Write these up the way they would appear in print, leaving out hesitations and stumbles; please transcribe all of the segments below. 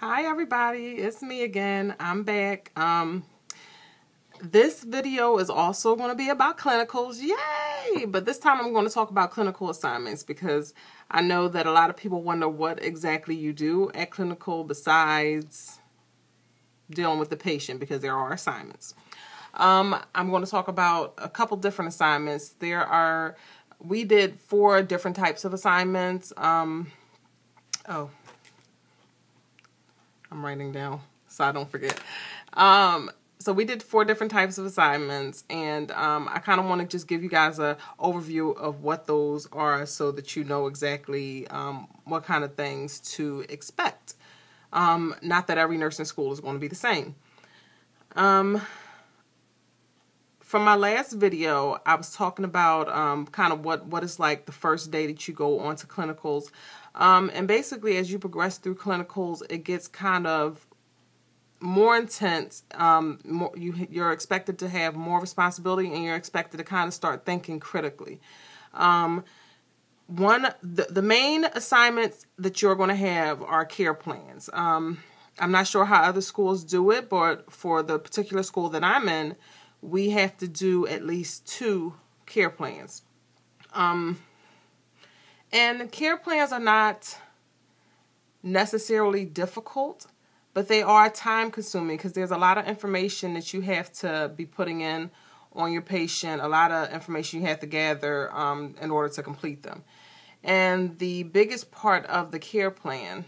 Hi everybody, it's me again. I'm back. This video is also going to be about clinicals. Yay! But this time I'm going to talk about clinical assignments because I know that a lot of people wonder what exactly you do at clinical besides dealing with the patient, because there are assignments. I'm going to talk about a couple different assignments. We did 4 different types of assignments. Oh, I'm writing down so I don't forget. So we did 4 different types of assignments, and I kind of want to just give you guys an overview of what those are so that you know exactly what kind of things to expect. Not that every nursing school is going to be the same. From my last video, I was talking about kind of what is like the first day that you go on to clinicals. And basically, as you progress through clinicals, it gets kind of more intense. You're expected to have more responsibility, and you're expected to kind of start thinking critically. The main assignments that you're going to have are care plans. I'm not sure how other schools do it, but for the particular school that I'm in, we have to do at least 2 care plans. And care plans are not necessarily difficult, but they are time consuming because there's a lot of information that you have to be putting in on your patient, a lot of information you have to gather in order to complete them. And the biggest part of the care plan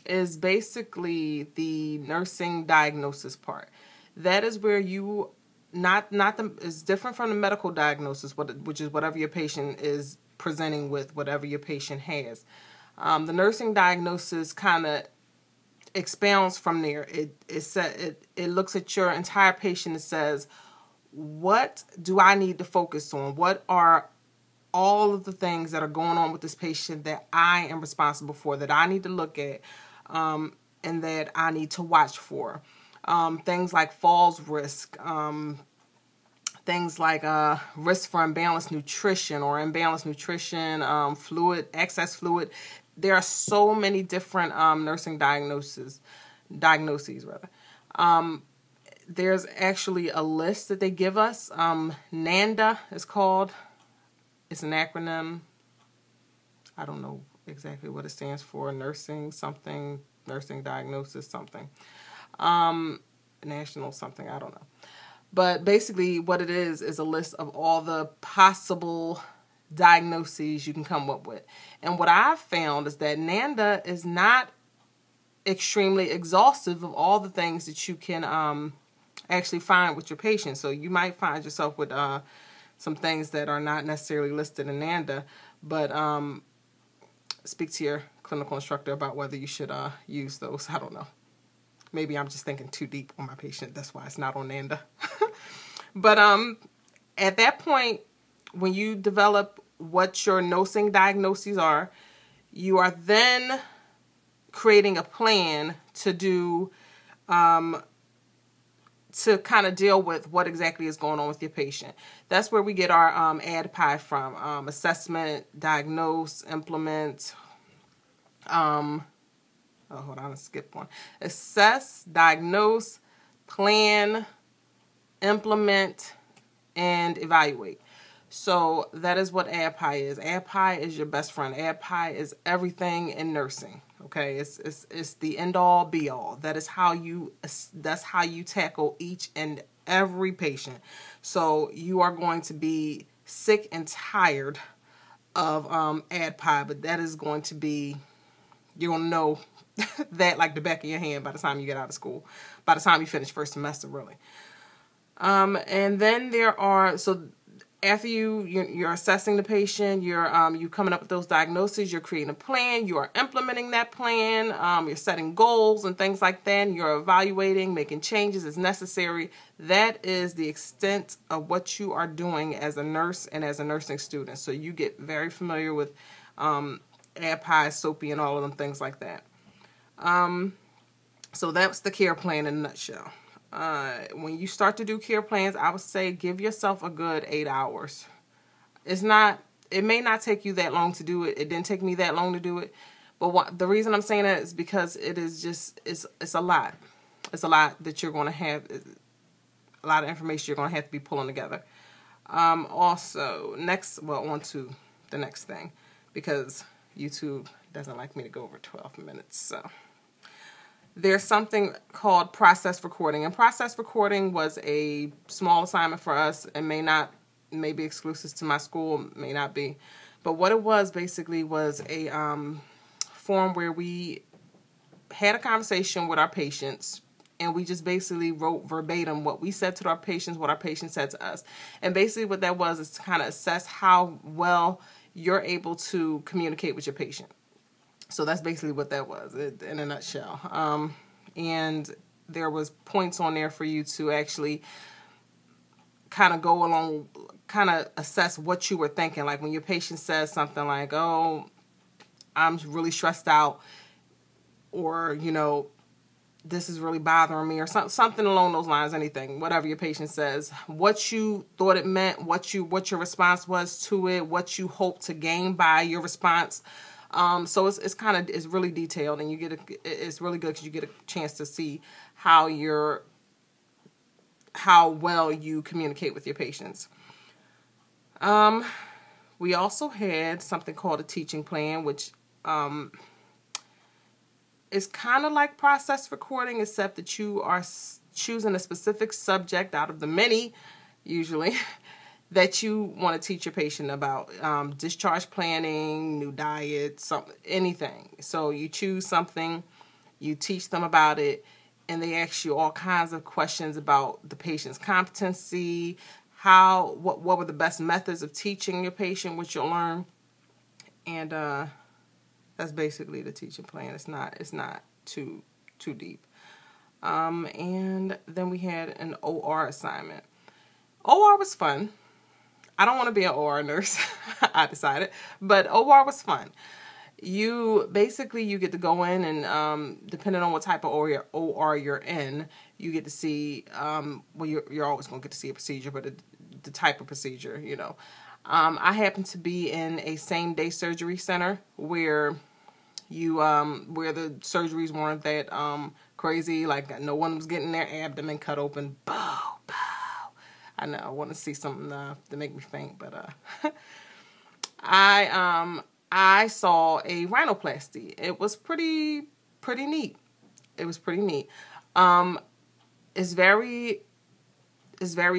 is basically the nursing diagnosis part. That is where you it's different from the medical diagnosis, which is whatever your patient is presenting with, whatever your patient has. The nursing diagnosis kind of expounds from there. It looks at your entire patient and says, what do I need to focus on? What are all of the things that are going on with this patient that I am responsible for, that I need to look at, and that I need to watch for? Things like falls risk, things like risk for imbalanced nutrition or imbalanced nutrition, excess fluid. There are so many different nursing diagnoses rather. There's actually a list that they give us. NANDA is called. It's an acronym. I don't know exactly what it stands for. Nursing diagnosis something. National something, I don't know. But basically what it is a list of all the possible diagnoses you can come up with. And what I've found is that NANDA is not extremely exhaustive of all the things that you can actually find with your patient. So you might find yourself with some things that are not necessarily listed in NANDA, but speak to your clinical instructor about whether you should use those. I don't know. Maybe I'm just thinking too deep on my patient. That's why it's not on NANDA. But at that point, when you develop what your nursing diagnoses are, you are then creating a plan to do, to kind of deal with what exactly is going on with your patient. That's where we get our ADPI from. Assessment, diagnose, implement. Oh, hold on, I skipped one. Assess, diagnose, plan, implement, and evaluate. So that is what ADPI is. ADPI is your best friend. ADPI is everything in nursing. Okay, it's the end all be all. That's how you tackle each and every patient. So you are going to be sick and tired of ADPI, but that is going to be, you're gonna know that like the back of your hand by the time you get out of school, by the time you finish first semester, really. And then after you're assessing the patient, you're coming up with those diagnoses, you're creating a plan, you are implementing that plan, you're setting goals and things like that, and you're evaluating, making changes as necessary. That is the extent of what you are doing as a nurse and as a nursing student. So you get very familiar with ADPI, SOAPI, and all of them things like that. So that's the care plan in a nutshell. When you start to do care plans, I would say give yourself a good 8 hours. It may not take you that long to do it. It didn't take me that long to do it, But the reason I'm saying that is because it is just, it's a lot. It's a lot that you're going to have, a lot of information you're going to have to be pulling together. Also, on to the next thing, because YouTube doesn't like me to go over 12 minutes. So there's something called process recording. And process recording was a small assignment for us. It may be exclusive to my school, may not be. But what it was basically was a form where we had a conversation with our patients, and we just basically wrote verbatim what we said to our patients, what our patients said to us. And basically what that was is to kind of assess how well you're able to communicate with your patient. So that's basically what that was in a nutshell. And there was points on there for you to actually kind of go along, kind of assess what you were thinking. Like when your patient says something like, oh, I'm really stressed out, or, you know, this is really bothering me, or something along those lines, anything, whatever your patient says, what you thought it meant, what your response was to it, what you hope to gain by your response. So it's really detailed, and it's really good because you get a chance to see how well you communicate with your patients. We also had something called a teaching plan, which is kind of like process recording, except that you are choosing a specific subject out of the many, usually, that you want to teach your patient about. Discharge planning, new diet, anything. So you choose something, you teach them about it, and they ask you all kinds of questions about the patient's competency, what were the best methods of teaching your patient, which you'll learn. And that's basically the teaching plan. It's not too deep. And then we had an OR assignment. OR was fun. I don't want to be an OR nurse, I decided, but OR was fun. You get to go in, and depending on what type of OR you're in, you get to see, you're always going to get to see a procedure, but the type of procedure, you know. I happen to be in a same-day surgery center where where the surgeries weren't that crazy, like no one was getting their abdomen cut open. Bow, bow. I know, I want to see something to make me faint, but I saw a rhinoplasty. It was pretty neat. It was pretty neat. It's very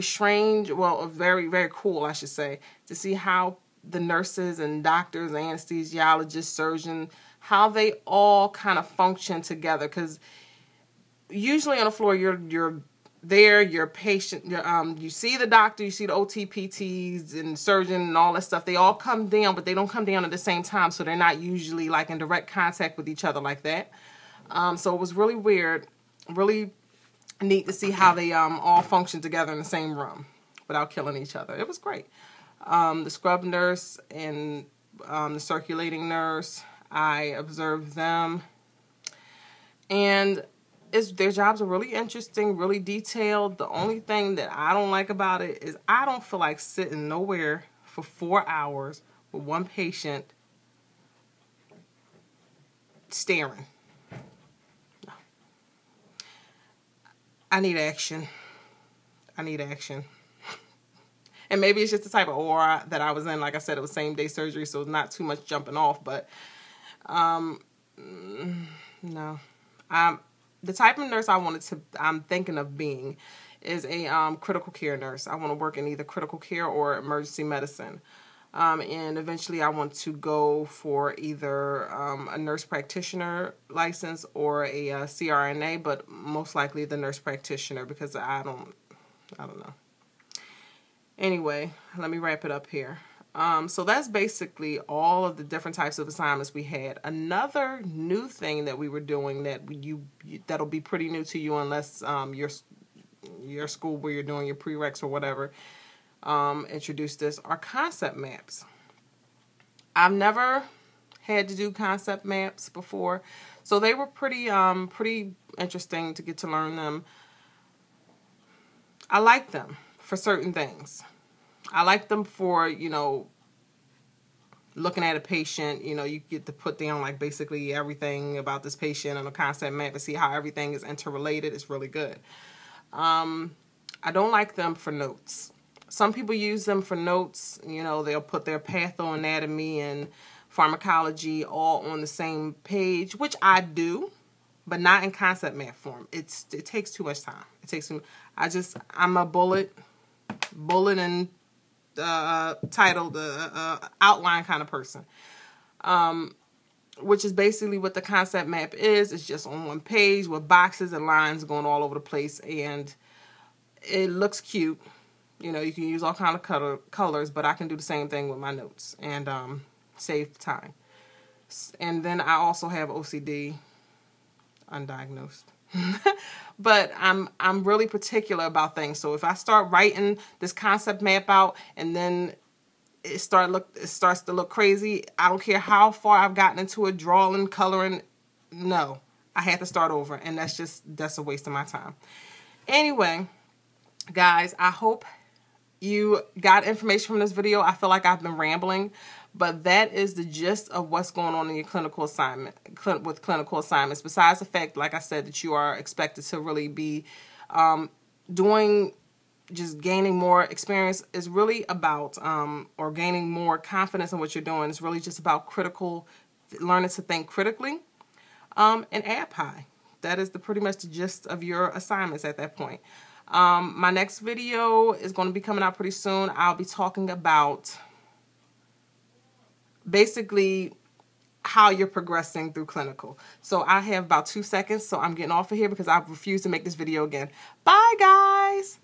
strange, well, very, very cool, I should say, to see how the nurses and doctors, anesthesiologists, surgeons, how they all kind of function together. Because usually on the floor, you're there, your patient, you see the doctor, you see the OTPTs and surgeon and all that stuff. They all come down, but they don't come down at the same time, so they're not usually like in direct contact with each other like that. So it was really weird, really neat to see how they all function together in the same room without killing each other. It was great. The scrub nurse and the circulating nurse, I observed them, and their jobs are really interesting, really detailed. The only thing that I don't like about it is I don't feel like sitting nowhere for 4 hours with one patient staring. No. I need action. And maybe it's just the type of OR that I was in. Like I said, it was same-day surgery, so it's not too much jumping off. But no. The type of nurse I'm thinking of being is a critical care nurse. I want to work in either critical care or emergency medicine. And eventually I want to go for either a nurse practitioner license or a CRNA, but most likely the nurse practitioner, because I don't know. Anyway, let me wrap it up here. So that's basically all of the different types of assignments we had. Another new thing that we were doing that'll be pretty new to you unless your school where you're doing your prereqs or whatever introduced this are concept maps. I've never had to do concept maps before, so they were pretty interesting to get to learn them. I like them for certain things. I like them for, looking at a patient, you know, you get to put down like basically everything about this patient on a concept map and see how everything is interrelated. It's really good. I don't like them for notes. Some people use them for notes. You know, they'll put their pathoanatomy and pharmacology all on the same page, which I do, but not in concept map form. It takes too much time. I'm a bullet and titled outline kind of person, which is basically what the concept map is. It's just on one page with boxes and lines going all over the place, and it looks cute. You know, you can use all kind of colors, but I can do the same thing with my notes and save time. And then I also have OCD, undiagnosed. But I'm really particular about things. So if I start writing this concept map out and then it starts to look crazy, I don't care how far I've gotten into it, drawing, coloring. No, I had to start over, and that's a waste of my time. Anyway, guys, I hope you got information from this video. I feel like I've been rambling, but that is the gist of what's going on in your clinical assignment, with clinical assignments. Besides the fact, like I said, that you are expected to really be just gaining more experience is really about, or gaining more confidence in what you're doing. It's really just about learning to think critically, and add pi. That is pretty much the gist of your assignments at that point. My next video is going to be coming out pretty soon. I'll be talking about basically how you're progressing through clinical. So I have about 2 seconds, so I'm getting off of here because I refuse to make this video again. Bye, guys.